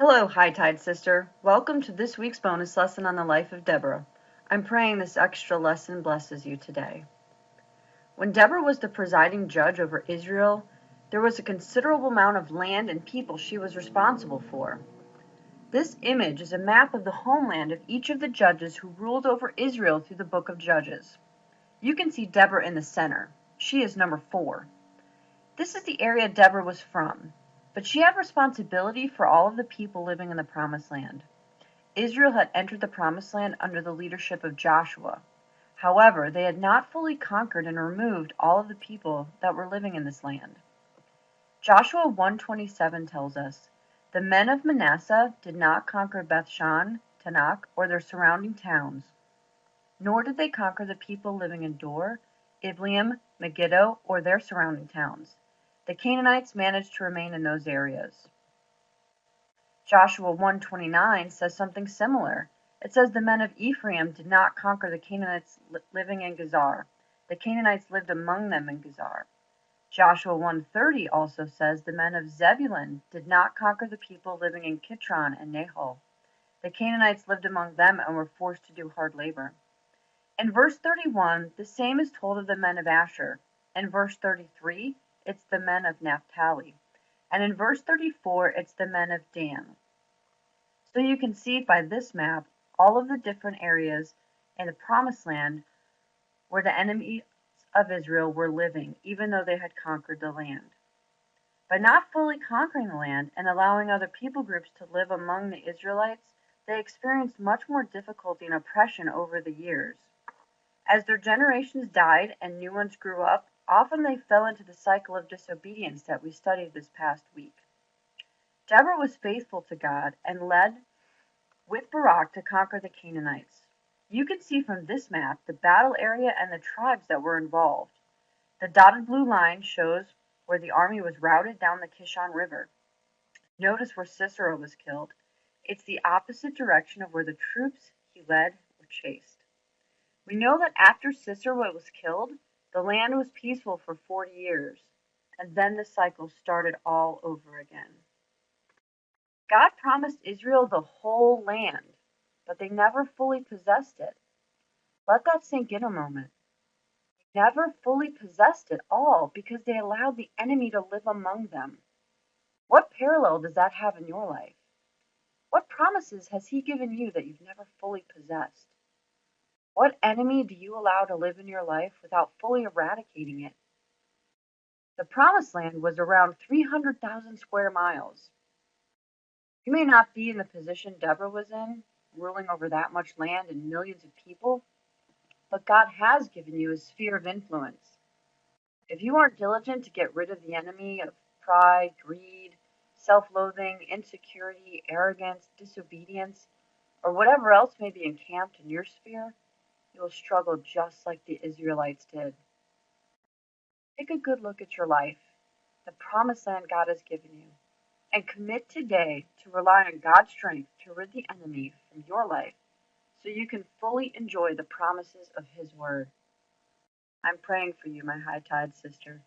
Hello, High Tide Sister. Welcome to this week's bonus lesson on the life of Deborah. I'm praying this extra lesson blesses you today. When Deborah was the presiding judge over Israel, there was a considerable amount of land and people she was responsible for. This image is a map of the homeland of each of the judges who ruled over Israel through the book of Judges. You can see Deborah in the center. She is number 4. This is the area Deborah was from, but she had responsibility for all of the people living in the Promised Land. Israel had entered the Promised Land under the leadership of Joshua. However, they had not fully conquered and removed all of the people that were living in this land. Joshua 1:27 tells us, "The men of Manasseh did not conquer Bethshan, Tanakh, or their surrounding towns, nor did they conquer the people living in Dor, Ibleam, Megiddo, or their surrounding towns. The Canaanites managed to remain in those areas." Joshua 1:29 says something similar. It says the men of Ephraim did not conquer the Canaanites living in Gezer. The Canaanites lived among them in Gezer. Joshua 1:30 also says the men of Zebulun did not conquer the people living in Kitron and Nahal. The Canaanites lived among them and were forced to do hard labor. In verse 31, the same is told of the men of Asher. In verse 33, it's the men of Naphtali. And in verse 34, it's the men of Dan. So you can see by this map all of the different areas in the Promised Land where the enemies of Israel were living, even though they had conquered the land. By not fully conquering the land and allowing other people groups to live among the Israelites, they experienced much more difficulty and oppression over the years. As their generations died and new ones grew up, often they fell into the cycle of disobedience that we studied this past week. Deborah was faithful to God and led with Barak to conquer the Canaanites. You can see from this map the battle area and the tribes that were involved. The dotted blue line shows where the army was routed down the Kishon River. Notice where Sisera was killed. It's the opposite direction of where the troops he led were chased. We know that after Sisera was killed, the land was peaceful for 40 years, and then the cycle started all over again. God promised Israel the whole land, but they never fully possessed it. Let that sink in a moment. They never fully possessed it all because they allowed the enemy to live among them. What parallel does that have in your life? What promises has he given you that you've never fully possessed? What enemy do you allow to live in your life without fully eradicating it? The Promised Land was around 300,000 square miles. You may not be in the position Deborah was in, ruling over that much land and millions of people, but God has given you a sphere of influence. If you aren't diligent to get rid of the enemy of pride, greed, self-loathing, insecurity, arrogance, disobedience, or whatever else may be encamped in your sphere, you will struggle just like the Israelites did. Take a good look at your life, the promised land God has given you, and commit today to rely on God's strength to rid the enemy from your life so you can fully enjoy the promises of His Word. I'm praying for you, my High Tide sister.